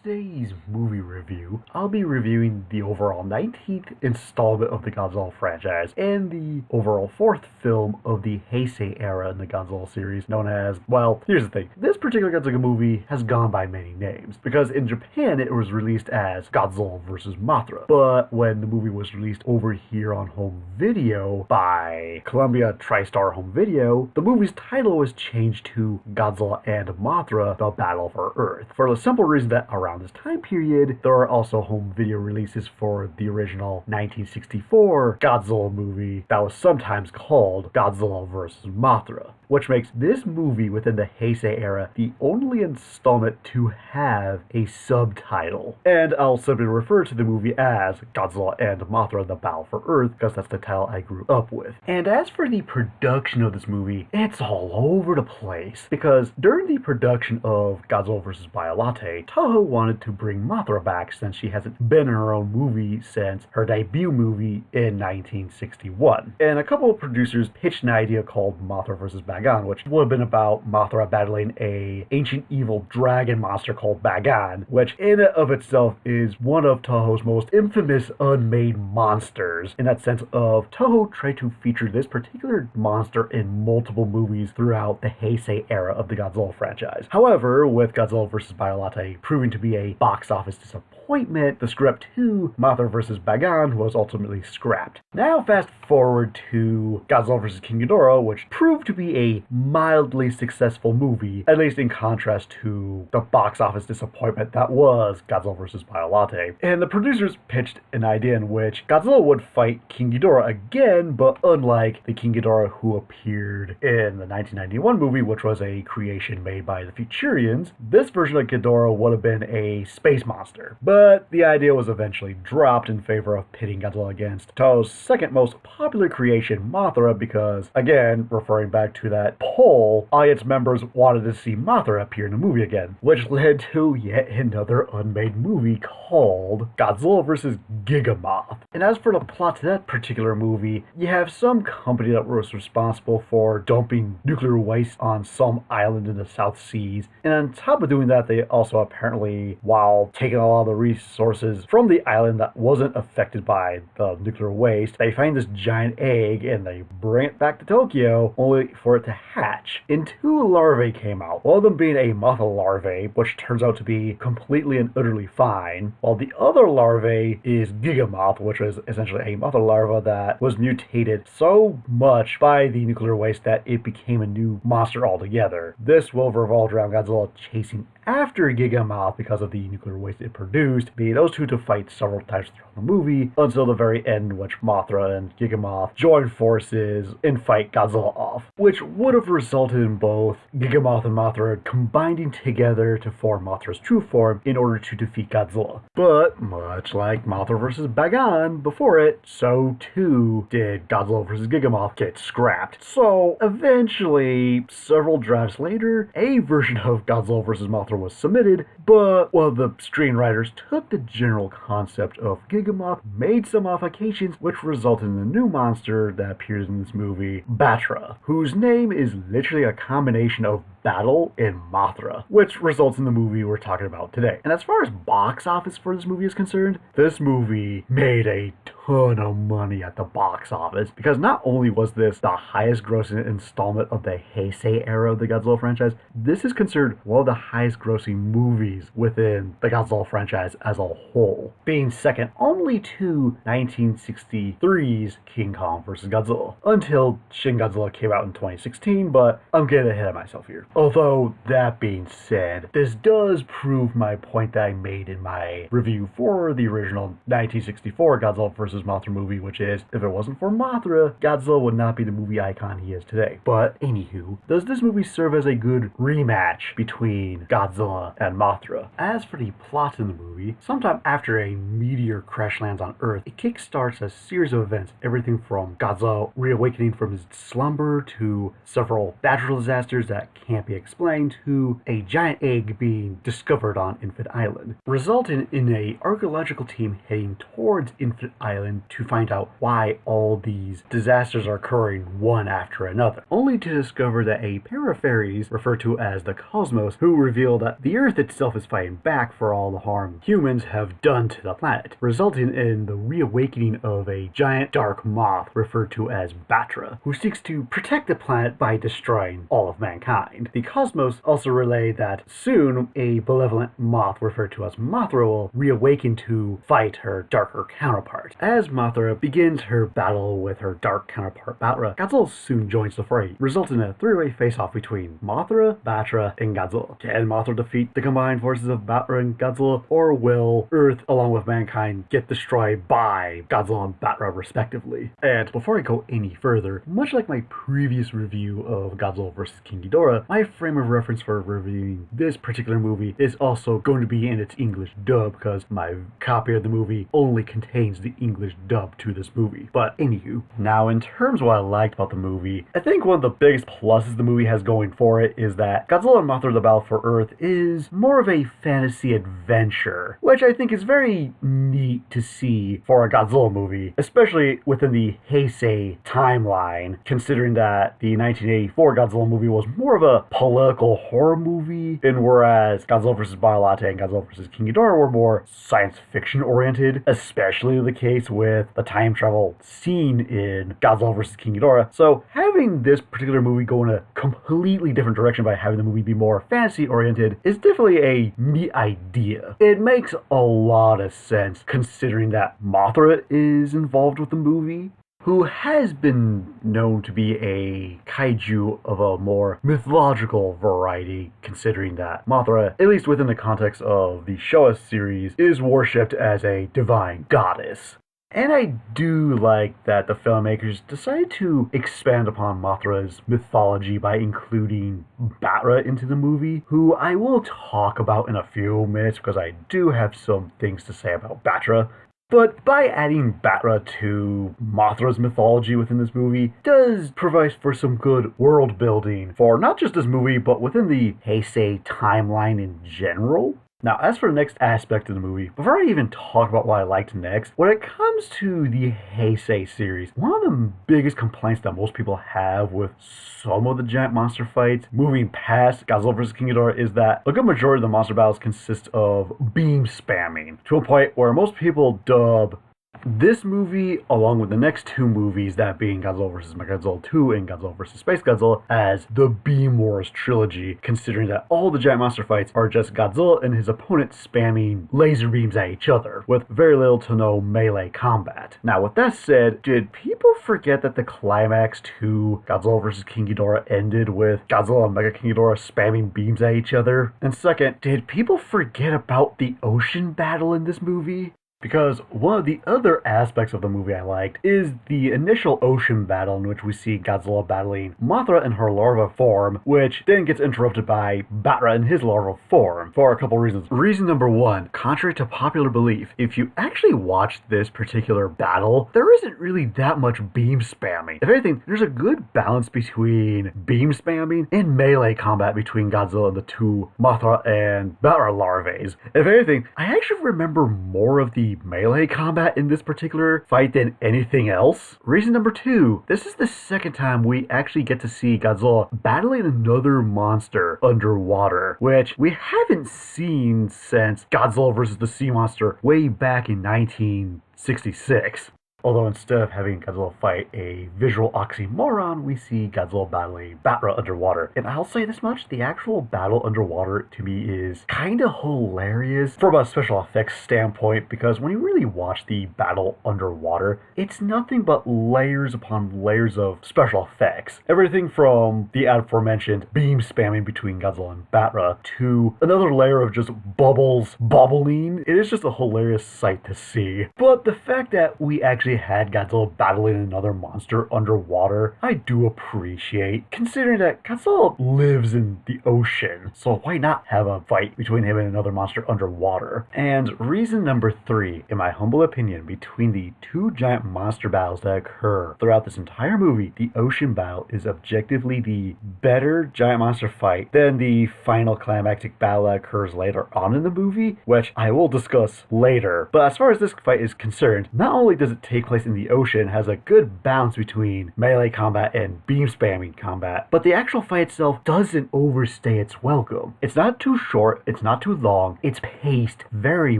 today's movie review, I'll be reviewing the overall 19th installment of the Godzilla franchise and the overall 4th film of the Heisei era in the Godzilla series, known as, well, here's the thing, this particular Godzilla movie has gone by many names, because in Japan it was released as Godzilla vs. Mothra, but when the movie was released over here on home video by Columbia TriStar Home Video, the movie's title was changed to Godzilla and Mothra, The Battle for Earth, for the simple reason that around this time period, there are also home video releases for the original 1964 Godzilla movie that was sometimes called Godzilla vs. Mothra, which makes this movie within the Heisei era the only installment to have a subtitle. And I'll simply refer to the movie as Godzilla and Mothra, The Battle for Earth, because that's the title I grew up with. And as for the production of this movie, it's all over the place, because during the production of Godzilla vs. Biolate, Toho wanted to bring Mothra back since she hasn't been in her own movie since her debut movie in 1961. And a couple of producers pitched an idea called Mothra vs. Bagan, which would have been about Mothra battling a ancient evil dragon monster called Bagan, which in and of itself is one of Toho's most infamous unmade monsters, in that sense of Toho tried to feature this particular monster in multiple movies throughout the Heisei era of the Godzilla franchise. However, with Godzilla vs. Biolate proving to be a box office disappointment, the script to Mothra vs. Bagan was ultimately scrapped. Now fast forward to Godzilla vs. King Ghidorah, which proved to be a mildly successful movie, at least in contrast to the box office disappointment that was Godzilla vs. Biolate. And the producers pitched an idea in which Godzilla would fight King Ghidorah again, but unlike the King Ghidorah who appeared in the 1991 movie, which was a creation made by the Futurians, this version of Ghidorah would have been a space monster. But the idea was eventually dropped in favor of pitting Godzilla against Toho's second most popular creation, Mothra, because, again, referring back to that poll, audience members wanted to see Mothra appear in the movie again, which led to yet another unmade movie called Godzilla vs. Gigamoth. And as for the plot to that particular movie, you have some company that was responsible for dumping nuclear waste on some island in the South Seas, and on top of doing that, they also apparently, while taking a lot of the resources from the island that wasn't affected by the nuclear waste, they find this giant egg and they bring it back to Tokyo only for it to hatch. And two larvae came out, one of them being a Mothra larvae, which turns out to be completely and utterly fine, while the other larvae is Gigamoth, which was essentially a Mothra larva that was mutated so much by the nuclear waste that it became a new monster altogether. This will revolve around Godzilla chasing after Gigamoth because of the nuclear waste it produced, being those two to fight several times throughout the movie, until the very end in which Mothra and Gigamoth join forces and fight Godzilla off, which would have resulted in both Gigamoth and Mothra combining together to form Mothra's true form in order to defeat Godzilla. But, much like Mothra vs. Bagan before it, so too did Godzilla vs. Gigamoth get scrapped. So, eventually, several drafts later, a version of Godzilla vs. Mothra was submitted, but one of the screenwriters took the general concept of Gigamoth, made some modifications, which resulted in the new monster that appears in this movie, Batra, whose name is literally a combination of battle and Mothra, which results in the movie we're talking about today. And as far as box office for this movie is concerned, this movie made a ton of money at the box office, because not only was this the highest grossing installment of the Heisei era of the Godzilla franchise, this is considered one of the highest grossing movies within the Godzilla franchise as a whole, being second only to 1963's King Kong vs. Godzilla, until Shin Godzilla came out in 2016, but I'm getting ahead of myself here. Although, that being said, this does prove my point that I made in my review for the original 1964 Godzilla vs. Mothra movie, which is, if it wasn't for Mothra, Godzilla would not be the movie icon he is today. But, anywho, does this movie serve as a good rematch between Godzilla and Mothra? As for the plot in the movie, sometime after a meteor crash lands on Earth, it kickstarts a series of events, everything from Godzilla reawakening from his slumber to several natural disasters that can't be explained to a giant egg being discovered on Infinite Island, resulting in a archaeological team heading towards Infinite Island island to find out why all these disasters are occurring one after another, only to discover that a pair of fairies, referred to as the Cosmos, who reveal that the Earth itself is fighting back for all the harm humans have done to the planet, resulting in the reawakening of a giant dark moth referred to as Batra, who seeks to protect the planet by destroying all of mankind. The Cosmos also relay that soon a benevolent moth referred to as Mothra will reawaken to fight her darker counterpart. As Mothra begins her battle with her dark counterpart Batra, Godzilla soon joins the fray, resulting in a three-way face-off between Mothra, Batra, and Godzilla. Can Mothra defeat the combined forces of Batra and Godzilla, or will Earth, along with mankind, get destroyed by Godzilla and Batra respectively? And before I go any further, much like my previous review of Godzilla vs. King Ghidorah, my frame of reference for reviewing this particular movie is also going to be in its English dub, because my copy of the movie only contains the English dub to this movie. But anywho, now in terms of what I liked about the movie, I think one of the biggest pluses the movie has going for it is that Godzilla and Mothra: The Battle for Earth is more of a fantasy adventure, which I think is very neat to see for a Godzilla movie, especially within the Heisei timeline, considering that the 1984 Godzilla movie was more of a political horror movie, and whereas Godzilla vs. Biolate and Godzilla vs. King Ghidorah were more science fiction oriented, especially the case with the time travel scene in Godzilla vs. King Ghidorah. So having this particular movie go in a completely different direction by having the movie be more fantasy oriented is definitely a neat idea. It makes a lot of sense considering that Mothra is involved with the movie, who has been known to be a kaiju of a more mythological variety, considering that Mothra, at least within the context of the Showa series, is worshipped as a divine goddess. And I do like that the filmmakers decided to expand upon Mothra's mythology by including Batra into the movie, who I will talk about in a few minutes because I do have some things to say about Batra. But by adding Batra to Mothra's mythology within this movie does provide for some good world building for not just this movie, but within the Heisei timeline in general. Now, as for the next aspect of the movie, before I even talk about what I liked next, when it comes to the Heisei series, one of the biggest complaints that most people have with some of the giant monster fights, moving past Godzilla vs. King Ghidorah, is that a good majority of the monster battles consist of beam spamming, to a point where most people dub this movie, along with the next two movies, that being Godzilla vs. Mechagodzilla 2 and Godzilla vs. Space Godzilla, as the Beam Wars trilogy, considering that all the giant monster fights are just Godzilla and his opponent spamming laser beams at each other, with very little to no melee combat. Now, with that said, did people forget that the climax to Godzilla vs. King Ghidorah ended with Godzilla and Mega King Ghidorah spamming beams at each other? And second, did people forget about the ocean battle in this movie? Because one of the other aspects of the movie I liked is the initial ocean battle in which we see Godzilla battling Mothra in her larva form, which then gets interrupted by Batra in his larval form for a couple reasons. Reason number one, contrary to popular belief, if you actually watch this particular battle, there isn't really that much beam spamming. If anything, there's a good balance between beam spamming and melee combat between Godzilla and the two Mothra and Batra larvae. If anything, I actually remember more of the melee combat in this particular fight than anything else. Reason number two, this is the second time we actually get to see Godzilla battling another monster underwater, which we haven't seen since Godzilla vs. the Sea Monster way back in 1966. Although instead of having Godzilla fight a visual oxymoron, we see Godzilla battling Batra underwater. And I'll say this much, the actual battle underwater to me is kinda hilarious from a special effects standpoint, because when you really watch the battle underwater, it's nothing but layers upon layers of special effects. Everything from the aforementioned beam spamming between Godzilla and Batra to another layer of just bubbles bubbling. It is just a hilarious sight to see. But the fact that we actually they had Godzilla battling another monster underwater, I do appreciate, considering that Godzilla lives in the ocean, so why not have a fight between him and another monster underwater? And reason number 3, in my humble opinion, between the two giant monster battles that occur throughout this entire movie, the ocean battle is objectively the better giant monster fight than the final climactic battle that occurs later on in the movie, which I will discuss later. But as far as this fight is concerned, not only does it take place in the ocean, has a good balance between melee combat and beam spamming combat, but the actual fight itself doesn't overstay its welcome. It's not too short, it's not too long, it's paced very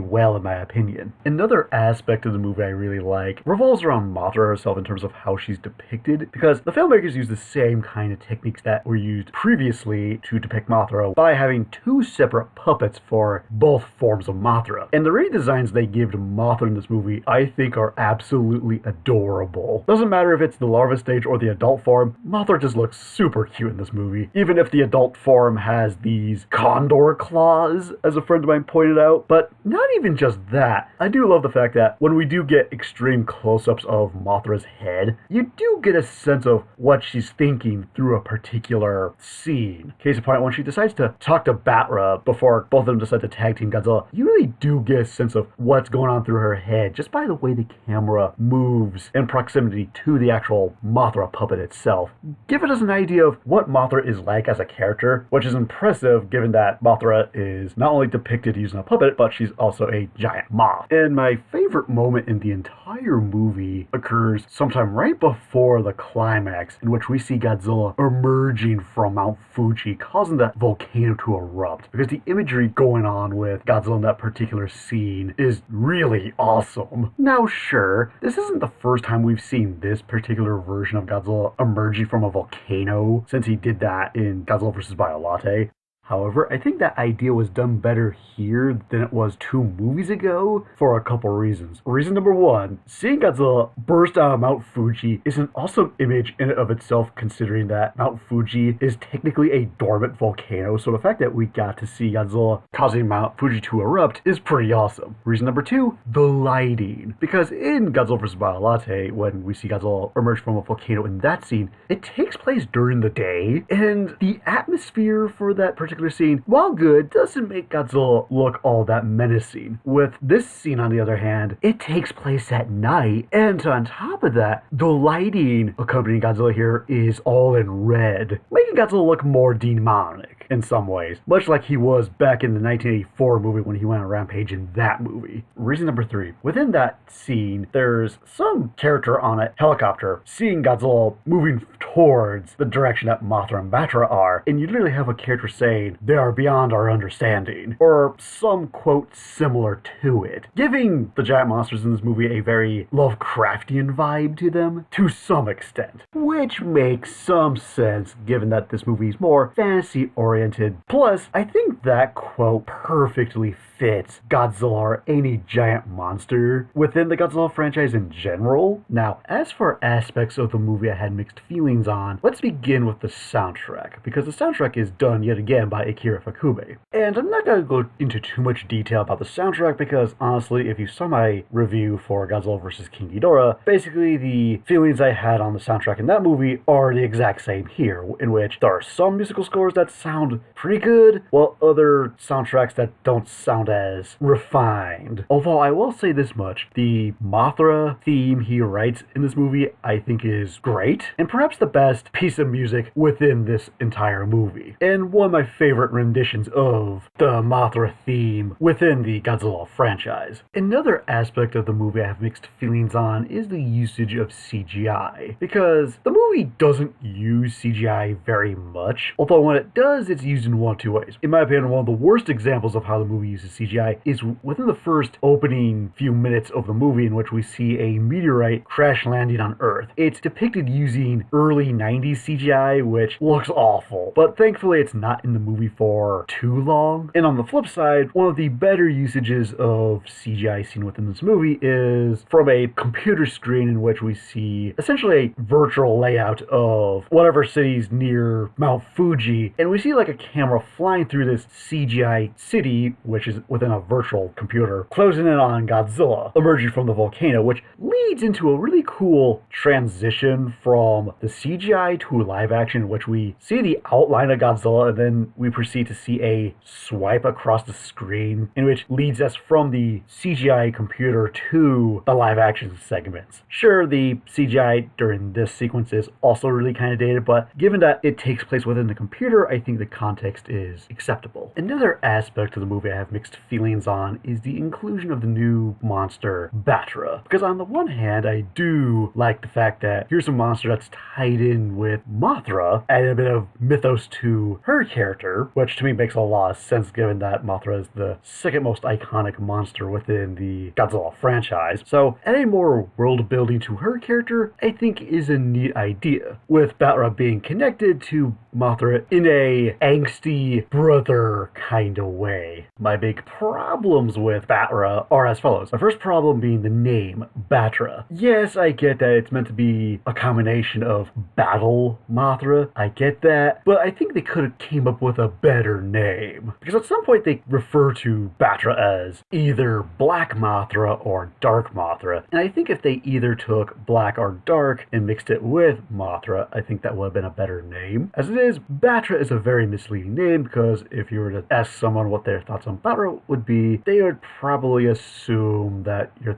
well in my opinion. Another aspect of the movie I really like revolves around Mothra herself in terms of how she's depicted, because the filmmakers use the same kind of techniques that were used previously to depict Mothra by having two separate puppets for both forms of Mothra. And the redesigns they give to Mothra in this movie I think are absolutely adorable. Doesn't matter if it's the larva stage or the adult form, Mothra just looks super cute in this movie. Even if the adult form has these condor claws, as a friend of mine pointed out. But not even just that. I do love the fact that when we do get extreme close-ups of Mothra's head, you do get a sense of what she's thinking through a particular scene. Case in point, when she decides to talk to Batra before both of them decide to tag team Godzilla, you really do get a sense of what's going on through her head just by the way the camera moves in proximity to the actual Mothra puppet itself. Giving us an idea of what Mothra is like as a character, which is impressive given that Mothra is not only depicted using a puppet, but she's also a giant moth. And my favorite moment in the entire movie occurs sometime right before the climax, in which we see Godzilla emerging from Mount Fuji, causing that volcano to erupt, because the imagery going on with Godzilla in that particular scene is really awesome. Now sure, this isn't the first time we've seen this particular version of Godzilla emerging from a volcano, since he did that in Godzilla vs. Biolate. However, I think that idea was done better here than it was 2 movies ago for a couple reasons. Reason number 1, seeing Godzilla burst out of Mount Fuji is an awesome image in and of itself, considering that Mount Fuji is technically a dormant volcano, so the fact that we got to see Godzilla causing Mount Fuji to erupt is pretty awesome. Reason number 2, the lighting. Because in Godzilla vs. Biolate, when we see Godzilla emerge from a volcano in that scene, it takes place during the day, and the atmosphere for that particular scene, while good, doesn't make Godzilla look all that menacing. With this scene, on the other hand, it takes place at night, and on top of that, the lighting accompanying Godzilla here is all in red, making Godzilla look more demonic in some ways, much like he was back in the 1984 movie when he went on Rampage in that movie. Reason number 3, within that scene, there's some character on a helicopter seeing Godzilla moving towards the direction that Mothra and Batra are, and you literally have a character saying, "They are beyond our understanding," or some quote similar to it, giving the giant monsters in this movie a very Lovecraftian vibe to them, to some extent, which makes some sense given that this movie is more fantasy-oriented. Plus, I think that quote perfectly fits Godzilla or any giant monster within the Godzilla franchise in general. Now, as for aspects of the movie I had mixed feelings on, let's begin with the soundtrack, because the soundtrack is done yet again by Akira Ifukube. And I'm not going to go into too much detail about the soundtrack because, honestly, if you saw my review for Godzilla vs. King Ghidorah, basically the feelings I had on the soundtrack in that movie are the exact same here, in which there are some musical scores that sound pretty good, while other soundtracks that don't sound as refined. Although I will say this much, the Mothra theme he writes in this movie I think is great, and perhaps the best piece of music within this entire movie, and one of my favorite renditions of the Mothra theme within the Godzilla franchise. Another aspect of the movie I have mixed feelings on is the usage of CGI, because the movie doesn't use CGI very much, although when it does, it's used in one of 2 ways. In my opinion, one of the worst examples of how the movie uses CGI is within the first opening few minutes of the movie, in which we see a meteorite crash landing on Earth. It's depicted using early 90s CGI, which looks awful, but thankfully it's not in the movie for too long. And on the flip side, one of the better usages of CGI seen within this movie is from a computer screen, in which we see essentially a virtual layout of whatever cities near Mount Fuji, and we see like like a camera flying through this CGI city, which is within a virtual computer, closing in on Godzilla, emerging from the volcano, which leads into a really cool transition from the CGI to live action, in which we see the outline of Godzilla and then we proceed to see a swipe across the screen, in which leads us from the CGI computer to the live action segments. Sure, the CGI during this sequence is also really kind of dated, but given that it takes place within the computer, I think the context is acceptable. Another aspect of the movie I have mixed feelings on is the inclusion of the new monster, Batra. Because on the one hand, I do like the fact that here's a monster that's tied in with Mothra, adding a bit of mythos to her character, which to me makes a lot of sense given that Mothra is the second most iconic monster within the Godzilla franchise. So adding more world building to her character, I think is a neat idea, with Batra being connected to Mothra in a angsty brother kind of way. My big problems with Batra are as follows. My first problem being the name, Batra. Yes, I get that it's meant to be a combination of battle Mothra, I get that, but I think they could have came up with a better name. Because at some point they refer to Batra as either Black Mothra or Dark Mothra, and I think if they either took Black or Dark and mixed it with Mothra, I think that would have been a better name. As it is, Batra is a very misleading name, because if you were to ask someone what their thoughts on Batra would be, they would probably assume that you're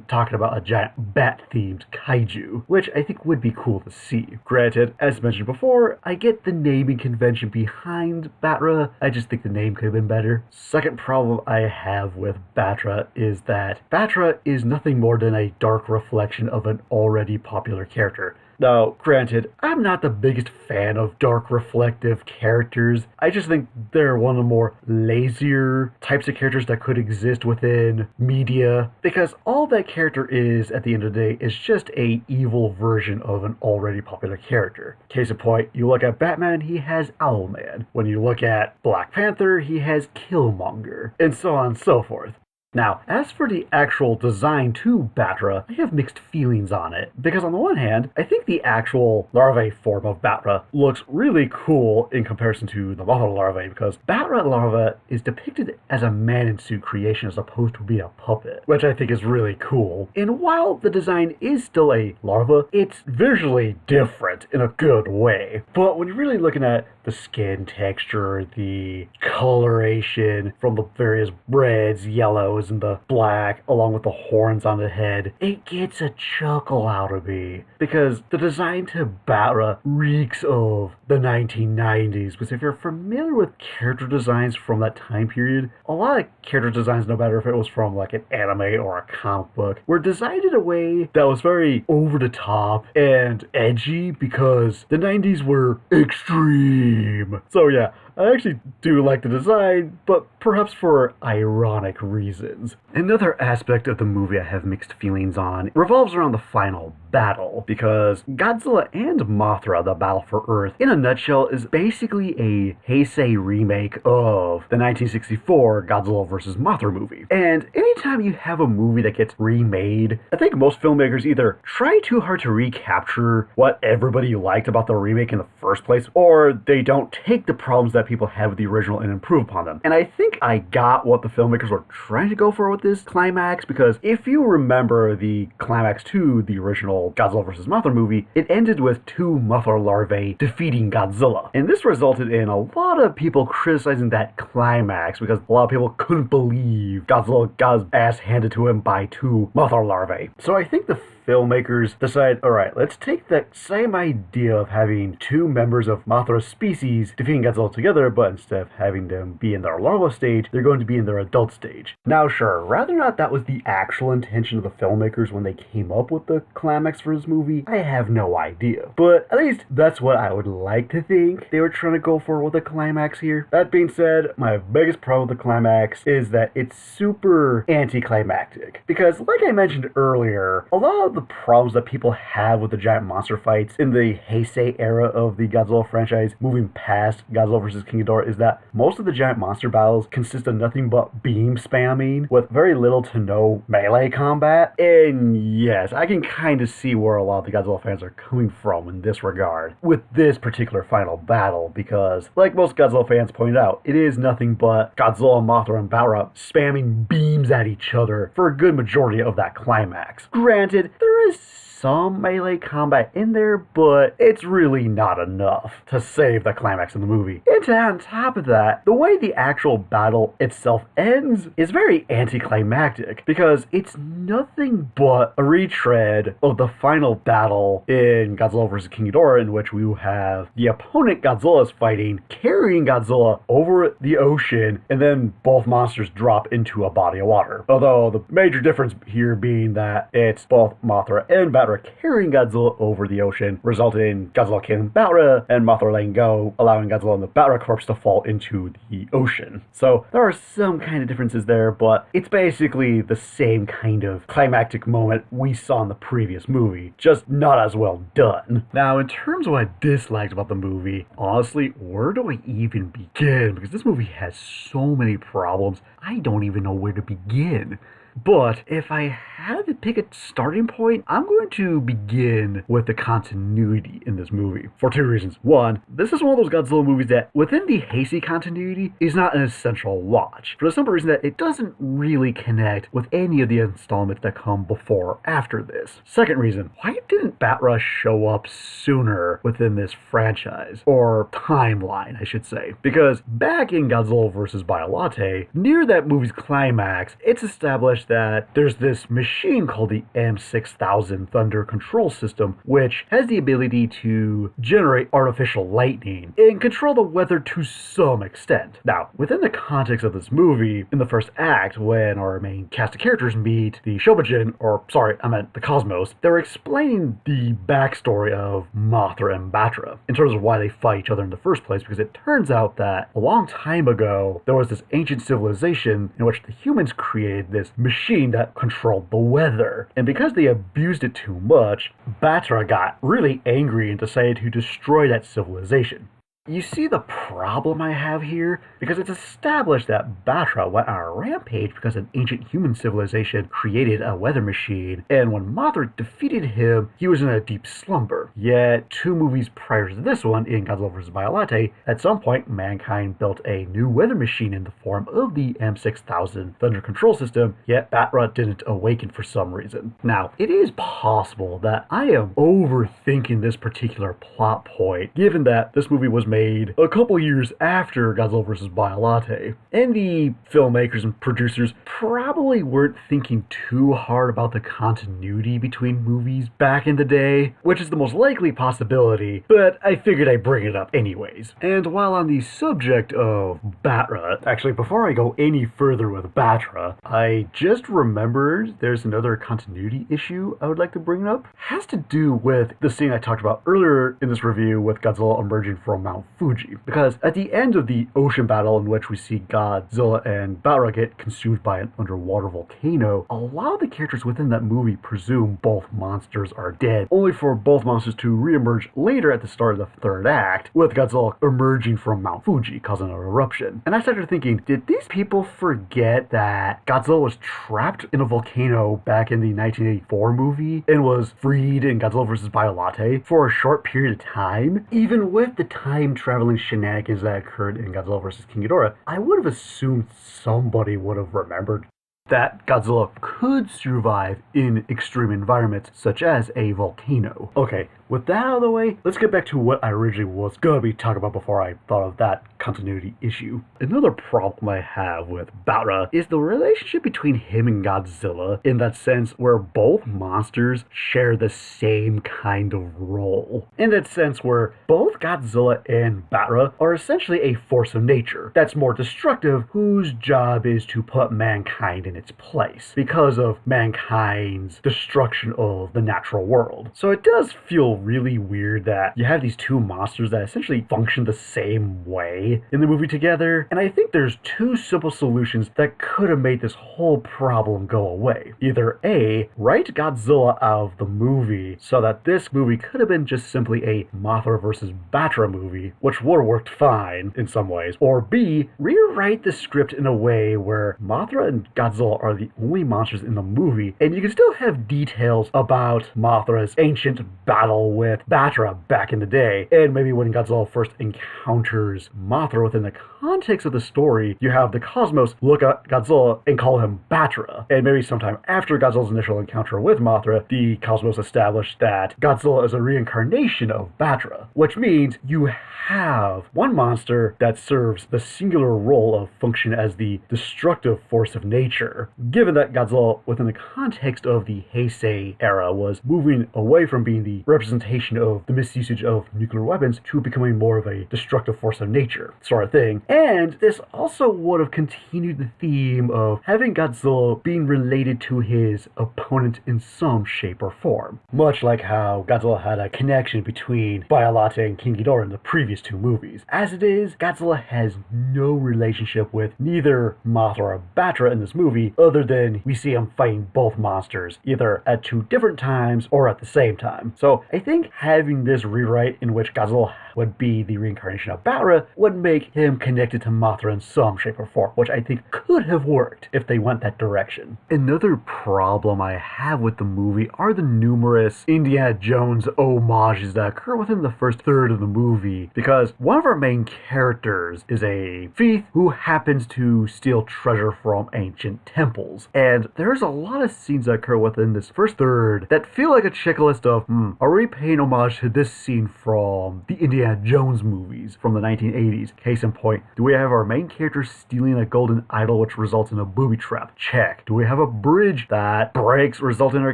talking about a giant bat-themed kaiju, which I think would be cool to see. Granted, as mentioned before, I get the naming convention behind Batra, I just think the name could have been better. Second problem I have with Batra is that Batra is nothing more than a dark reflection of an already popular character. Now, granted, I'm not the biggest fan of dark reflective characters. I just think they're one of the more lazier types of characters that could exist within media, because all that character is, at the end of the day, is just a evil version of an already popular character. Case in point, you look at Batman, he has Owlman. When you look at Black Panther, he has Killmonger, and so on and so forth. Now, as for the actual design to Batra, I have mixed feelings on it, because on the one hand, I think the actual larvae form of Batra looks really cool in comparison to the Mothra larvae, because Batra larva is depicted as a man-in-suit creation as opposed to being a puppet, which I think is really cool. And while the design is still a larva, it's visually different in a good way. But when you're really looking at the skin texture, the coloration from the various reds, yellows, and the black, along with the horns on the head, it gets a chuckle out of me, because the design to Batra reeks of the 1990s, because if you're familiar with character designs from that time period, a lot of character designs, no matter if it was from like an anime or a comic book, were designed in a way that was very over the top and edgy, because the 90s were extreme. So yeah, I actually do like the design, but perhaps for ironic reasons. Another aspect of the movie I have mixed feelings on revolves around the final battle, because Godzilla and Mothra, the Battle for Earth, in a nutshell, is basically a Heisei remake of the 1964 Godzilla vs. Mothra movie. And anytime you have a movie that gets remade, I think most filmmakers either try too hard to recapture what everybody liked about the remake in the first place, or they don't take the problems that people had with the original and improve upon them. And I think I got what the filmmakers were trying to go for with this climax, because if you remember the climax to the original Godzilla vs. Mothra movie, it ended with two Mothra larvae defeating Godzilla. And this resulted in a lot of people criticizing that climax, because a lot of people couldn't believe Godzilla got his ass handed to him by two Mothra larvae. So I think the filmmakers decide, alright, let's take that same idea of having two members of Mothra's species defeating Godzilla together, but instead of having them be in their larval stage, they're going to be in their adult stage. Now sure, whether or not that was the actual intention of the filmmakers when they came up with the climax for this movie, I have no idea. But at least that's what I would like to think they were trying to go for with the climax here. That being said, my biggest problem with the climax is that it's super anticlimactic. Because like I mentioned earlier, a lot of the problems that people have with the giant monster fights in the Heisei era of the Godzilla franchise, moving past Godzilla vs. King Ghidorah, is that most of the giant monster battles consist of nothing but beam spamming with very little to no melee combat. And yes, I can kind of see where a lot of the Godzilla fans are coming from in this regard with this particular final battle, because like most Godzilla fans pointed out, it is nothing but Godzilla, Mothra, and Mothra spamming beams at each other for a good majority of that climax. Granted, there is some melee combat in there, but it's really not enough to save the climax of the movie. And on top of that, the way the actual battle itself ends is very anticlimactic, because it's nothing but a retread of the final battle in Godzilla vs. King Ghidorah, in which we have the opponent Godzilla is fighting, carrying Godzilla over the ocean, and then both monsters drop into a body of water. Although the major difference here being that it's both Mothra and Mothra carrying Godzilla over the ocean, resulting in Godzilla killing Mothra and Mothra letting go, allowing Godzilla and the Mothra corpse to fall into the ocean. So there are some kind of differences there, but it's basically the same kind of climactic moment we saw in the previous movie, just not as well done. Now, in terms of what I disliked about the movie, honestly, where do I even begin? Because this movie has so many problems, I don't even know where to begin. But if I had to pick a starting point, I'm going to begin with the continuity in this movie for two reasons. One, this is one of those Godzilla movies that within the Heisei continuity is not an essential watch, for the simple reason that it doesn't really connect with any of the installments that come before or after this. Second reason, why didn't Mothra show up sooner within this franchise, or timeline I should say? Because back in Godzilla vs. Biolate, near that movie's climax, it's established that there's this machine called the M6000 Thunder Control System, which has the ability to generate artificial lightning and control the weather to some extent. Now, within the context of this movie, in the first act, when our main cast of characters meet the Shobijin, or sorry, I meant the Cosmos, they're explaining the backstory of Mothra and Mothra in terms of why they fight each other in the first place, because it turns out that a long time ago, there was this ancient civilization in which the humans created this machine that controlled the weather. And because they abused it too much, Mothra got really angry and decided to destroy that civilization. You see the problem I have here? Because it's established that Mothra went on a rampage because an ancient human civilization created a weather machine, and when Mothra defeated him, he was in a deep slumber. Yet, 2 movies prior to this one, in Godzilla vs. Biolate, at some point, mankind built a new weather machine in the form of the M6000 Thunder Control System, yet Mothra didn't awaken for some reason. Now, it is possible that I am overthinking this particular plot point, given that this movie was made a couple years after Godzilla vs. Biolate, and the filmmakers and producers probably weren't thinking too hard about the continuity between movies back in the day, which is the most likely possibility, but I figured I'd bring it up anyways. And while on the subject of Mothra, actually before I go any further with Mothra, I just remembered there's another continuity issue I would like to bring up. It has to do with the scene I talked about earlier in this review with Godzilla emerging from Mount Fuji, because at the end of the ocean battle in which we see Godzilla and Mothra get consumed by an underwater volcano, a lot of the characters within that movie presume both monsters are dead, only for both monsters to re-emerge later at the start of the third act, with Godzilla emerging from Mount Fuji, causing an eruption. And I started thinking, did these people forget that Godzilla was trapped in a volcano back in the 1984 movie and was freed in Godzilla vs. Biolate for a short period of time? Even with the time traveling shenanigans that occurred in Godzilla vs. King Ghidorah, I would have assumed somebody would have remembered that Godzilla could survive in extreme environments such as a volcano. Okay, with that out of the way, let's get back to what I originally was going to be talking about before I thought of that continuity issue. Another problem I have with Mothra is the relationship between him and Godzilla, in that sense where both monsters share the same kind of role. In that sense where both Godzilla and Mothra are essentially a force of nature that's more destructive, whose job is to put mankind in its place. Because because of mankind's destruction of the natural world. So it does feel really weird that you have these two monsters that essentially function the same way in the movie together, and I think there's two simple solutions that could have made this whole problem go away. Either A, write Godzilla out of the movie so that this movie could have been just simply a Mothra versus Batra movie, which would have worked fine in some ways, or B, rewrite the script in a way where Mothra and Godzilla are the only monsters in the movie, and you can still have details about Mothra's ancient battle with Batra back in the day, and maybe when Godzilla first encounters Mothra within the context of the story, you have the cosmos look at Godzilla and call him Batra, and maybe sometime after Godzilla's initial encounter with Mothra, the cosmos established that Godzilla is a reincarnation of Batra, which means you have one monster that serves the singular role of function as the destructive force of nature. Given that Godzilla, within the context of the Heisei era, was moving away from being the representation of the misusage of nuclear weapons to becoming more of a destructive force of nature sort of thing. And this also would have continued the theme of having Godzilla being related to his opponent in some shape or form, much like how Godzilla had a connection between Biolate and King Ghidorah in the previous two movies. As it is, Godzilla has no relationship with neither Mothra or Batra in this movie, other than we see him fighting both monsters, either at two different times or at the same time. So I think having this rewrite in which Godzilla would be the reincarnation of Batra would make him connected to Mothra in some shape or form, which I think could have worked if they went that direction. Another problem I have with the movie are the numerous Indiana Jones homages that occur within the first third of the movie, because one of our main characters is a thief who happens to steal treasure from ancient temples, and there's a lot of scenes that occur within this first third that feel like a checklist of, are we paying homage to this scene from the Indiana Jones movies from the 1980s? Case in point, do we have our main character stealing a golden idol which results in a booby trap? Check. Do we have a bridge that breaks, resulting in our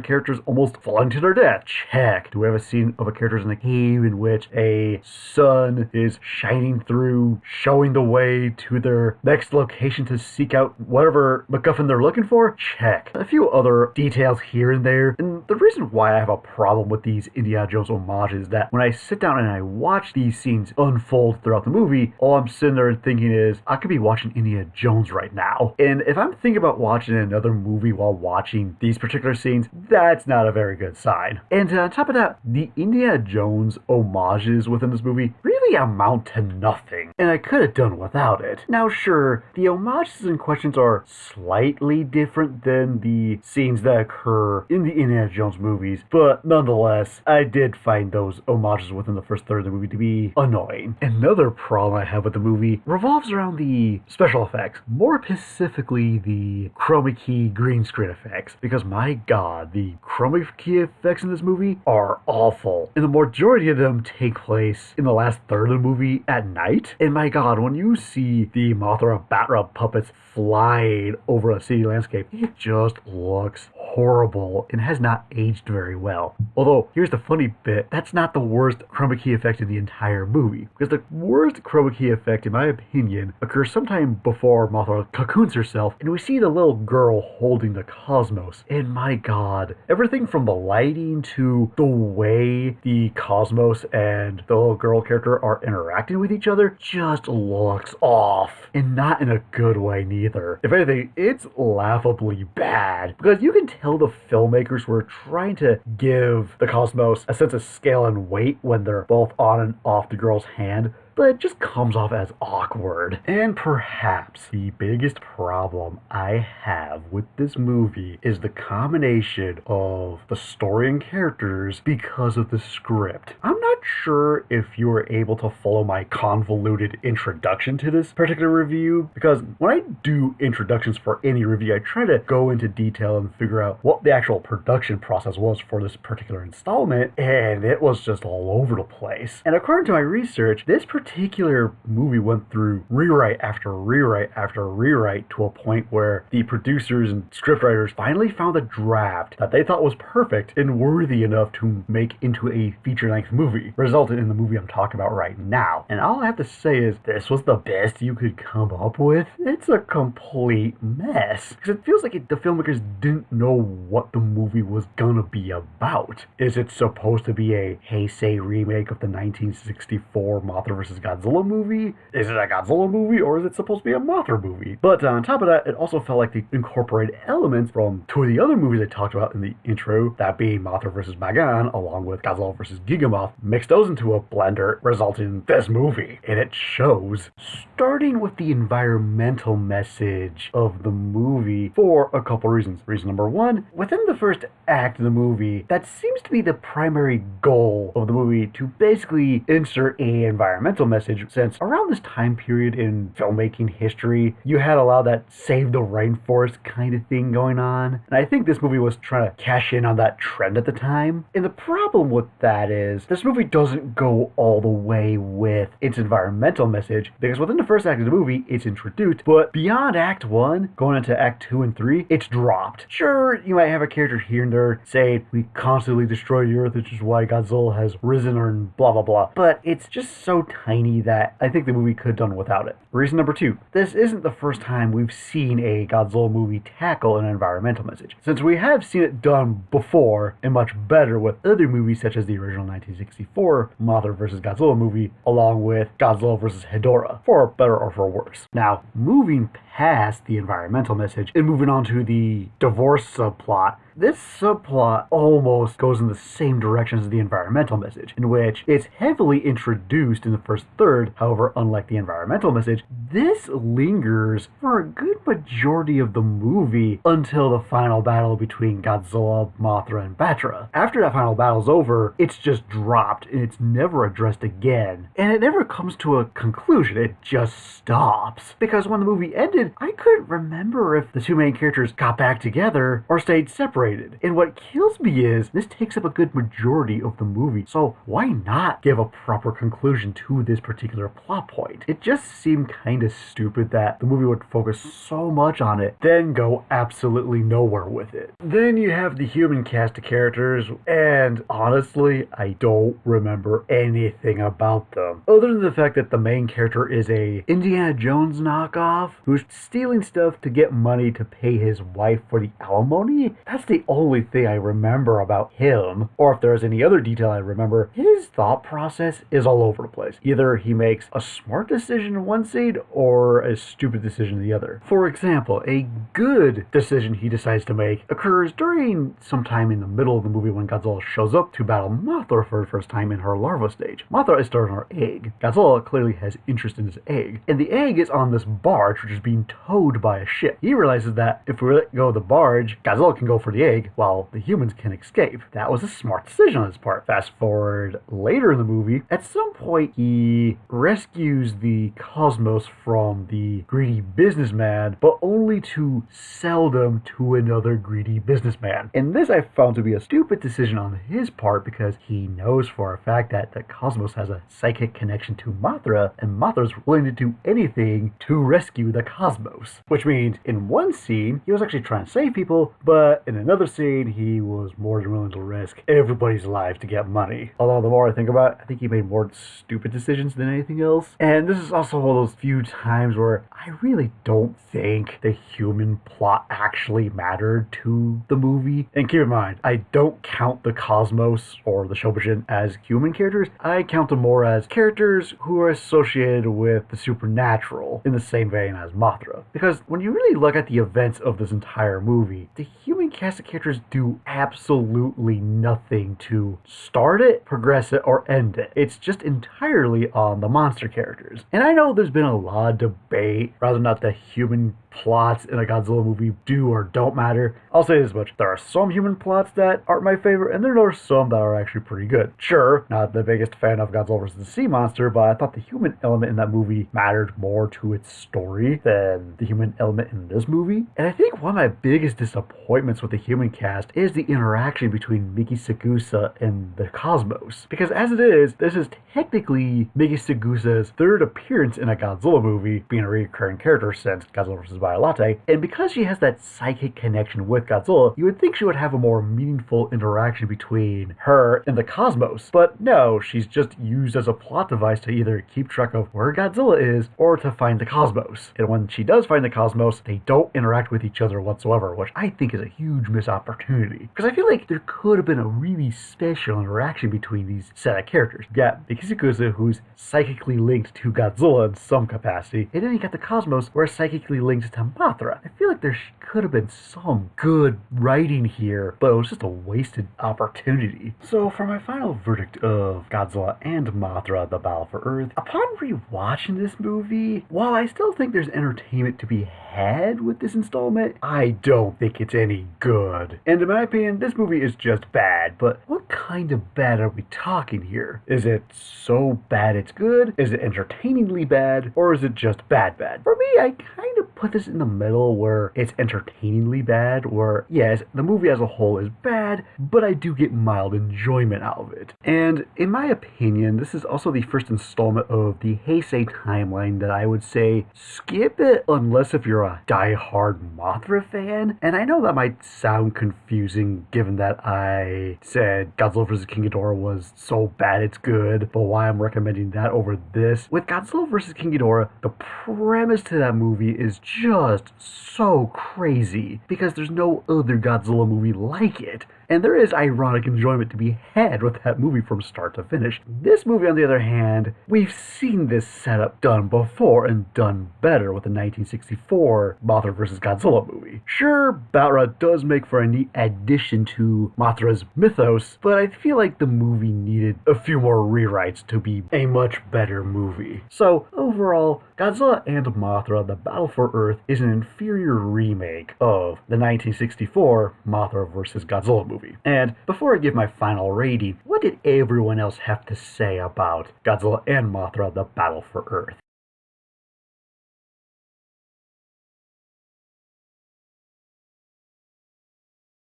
characters almost falling to their death? Check. Do we have a scene of a character in a cave in which a sun is shining through, showing the way to their next location to seek out whatever MacGuffin they're looking for? Check. A few other details here and there, and the reason why I have a problem with these Indiana Jones homages is that when I sit down and I watch these scenes unfold throughout the movie, all I'm sitting there thinking is, I could be watching Indiana Jones right now. And if I'm thinking about watching another movie while watching these particular scenes, that's not a very good sign. And on top of that, the Indiana Jones homages within this movie really amount to nothing, and I could have done without it. Now sure, the homages and questions are slightly different than the scenes that occur in the Indiana Jones movies, but nonetheless, I did find those homages within the first third of the movie to be annoying. Another problem I have with the movie revolves around the special effects, more specifically the chroma key green screen effects, because my god, the chroma key effects in this movie are awful, and the majority of them take place in the last third of the movie at night. And my god, when you see the Mothra Batra puppets flying over a city landscape, it just looks horrible and has not aged very well. Although, here's the funny bit, that's not the worst chroma key effect in the entire movie, because the worst chroma key effect, in my opinion, occurs sometime before Mothra cocoons herself, and we see the little girl holding the cosmos, and my god, everything from the lighting to the way the cosmos and the little girl character are interacting with each other just looks off, and not in a good way neither. If anything, it's laughably bad, because you can tell the filmmakers were trying to give the cosmos a sense of scale and weight when they're both on and off the girl's hand, but it just comes off as awkward. And perhaps the biggest problem I have with this movie is the combination of the story and characters because of the script. I'm not sure if you were able to follow my convoluted introduction to this particular review, because when I do introductions for any review, I try to go into detail and figure out what the actual production process was for this particular installment, and it was just all over the place. And according to my research, this particular particular movie went through rewrite after rewrite after rewrite to a point where the producers and scriptwriters finally found a draft that they thought was perfect and worthy enough to make into a feature-length movie, resulting in the movie I'm talking about right now. And all I have to say is, this was the best you could come up with? It's a complete mess. Because it feels like the filmmakers didn't know what the movie was gonna be about. Is it supposed to be a Heisei remake of the 1964 Mothra vs. Godzilla movie? Is it a Godzilla movie, or is it supposed to be a Mothra movie? But on top of that, it also felt like they incorporated elements from two of the other movies I talked about in the intro, that being Mothra vs. Bagan, along with Godzilla vs. Gigamoth, mixed those into a blender, resulting in this movie. And it shows. Starting with the environmental message of the movie for a couple reasons. Reason number one, within the first act of the movie, that seems to be the primary goal of the movie, to basically insert a environmental message, since around this time period in filmmaking history, you had a lot of that save the rainforest kind of thing going on. And I think this movie was trying to cash in on that trend at the time. And the problem with that is, this movie doesn't go all the way with its environmental message, because within the first act of the movie, it's introduced, but beyond Act 1, going into Act 2 and 3, it's dropped. Sure, you might have a character here and there saying, we constantly destroy the Earth, which is why Godzilla has risen, or blah blah blah, but it's just so tiny that I think the movie could have done without it. Reason number two, this isn't the first time we've seen a Godzilla movie tackle an environmental message, since we have seen it done before, and much better, with other movies such as the original 1964 Mothra vs. Godzilla movie, along with Godzilla vs. Ghidorah, for better or for worse. Now, moving past the environmental message and moving on to the divorce subplot, this subplot almost goes in the same direction as the environmental message, in which it's heavily introduced in the first third. However, unlike the environmental message, this lingers for a good majority of the movie until the final battle between Godzilla, Mothra, and Batra. After that final battle's over, it's just dropped and it's never addressed again. And it never comes to a conclusion, it just stops. Because when the movie ended, I couldn't remember if the two main characters got back together or stayed separated. And what kills me is, this takes up a good majority of the movie, so why not give a proper conclusion to this particular plot point? It just seemed kind of stupid that the movie would focus so much on it, then go absolutely nowhere with it. Then you have the human cast of characters, and honestly, I don't remember anything about them, other than the fact that the main character is a Indiana Jones knockoff who's stealing stuff to get money to pay his wife for the alimony. That's the only thing I remember about him, or if there's any other detail I remember. His thought process is all over the place. Either he makes a smart decision in one scene, or a stupid decision in the other. For example, a good decision he decides to make occurs during sometime in the middle of the movie when Godzilla shows up to battle Mothra for the first time in her larva stage. Mothra is still in her egg. Godzilla clearly has interest in this egg, and the egg is on this barge which is being towed by a ship. He realizes that if we let go of the barge, Godzilla can go for the egg while the humans can escape. That was a smart decision on his part. Fast forward later in the movie, at some point he rescues the cosmos from the greedy businessman, but only to sell them to another greedy businessman. And this I found to be a stupid decision on his part, because he knows for a fact that the cosmos has a psychic connection to Mothra, and Mothra's willing to do anything to rescue the cosmos. Which means in one scene he was actually trying to save people, but in another scene he was more than willing to risk everybody's lives to get money. Although the more I think about it, I think he made more stupid decisions than anything else. And this is also one of those few times where I really don't think the human plot actually mattered to the movie. And keep in mind, I don't count the cosmos or the Shōbujin as human characters. I count them more as characters who are associated with the supernatural, in the same vein as Mothra. Because when you really look at the events of this entire movie, the human cast of characters do absolutely nothing to start it, progress it, or end it. It's just entirely on the monster characters. And I know there's been a lot of debate whether or not the human plots in a Godzilla movie do or don't matter. I'll say this much: there are some human plots that aren't my favorite, and there are some that are actually pretty good. Sure, not the biggest fan of Godzilla vs. the Sea Monster, but I thought the human element in that movie mattered more to its story than the human element in this movie. And I think one of my biggest disappointments with the human cast is the interaction between Miki Sakusa and the cosmos. Because as it is, this is technically making Segusa's third appearance in a Godzilla movie, being a recurring character since Godzilla vs. Biolate, and because she has that psychic connection with Godzilla, you would think she would have a more meaningful interaction between her and the cosmos, but no, she's just used as a plot device to either keep track of where Godzilla is or to find the cosmos. And when she does find the cosmos, they don't interact with each other whatsoever, which I think is a huge missed opportunity. Because I feel like there could have been a really special interaction between these set of characters. You got Mikisukusa, who's psychically linked to Godzilla in some capacity, and then you got the cosmos, where it's psychically linked to Mothra. I feel like there could have been some good writing here, but it was just a wasted opportunity. So for my final verdict of Godzilla and Mothra, The Battle for Earth, upon rewatching this movie, while I still think there's entertainment to be had with this installment, I don't think it's any good. And in my opinion, this movie is just bad, but what kind of bad are we talking here? Is it so bad it's good? Is it entertainingly bad? Or is it just bad? For me, I kind of put this in the middle where it's entertainingly bad, where yes, the movie as a whole is bad, but I do get mild enjoyment out of it. And in my opinion, this is also the first installment of the Heisei timeline that I would say skip it unless if you're a die-hard Mothra fan. And I know that might sound confusing given that I said Godzilla vs. King Ghidorah was so bad it's good, but why I'm recommending that over this. With Godzilla vs. King Ghidorah, the premise to that movie is just so crazy because there's no other Godzilla movie like it. And there is ironic enjoyment to be had with that movie from start to finish. This movie, on the other hand, we've seen this setup done before and done better with the 1964 Mothra vs. Godzilla movie. Sure, Balra does make for a neat addition to Mothra's mythos, but I feel like the movie needed a few more rewrites to be a much better movie. So, overall, Godzilla and Mothra, The Battle for Earth is an inferior remake of the 1964 Mothra vs. Godzilla movie. And before I give my final rating, what did everyone else have to say about Godzilla and Mothra, The Battle for Earth?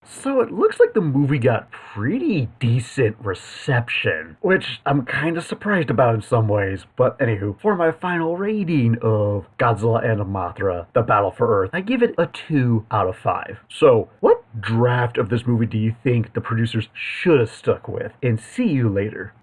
So it looks like the movie got pretty decent reception, which I'm kind of surprised about in some ways. But anywho, for my final rating of Godzilla and Mothra, The Battle for Earth, I give it a 2 out of 5. So what draft of this movie do you think the producers should have stuck with? And see you later.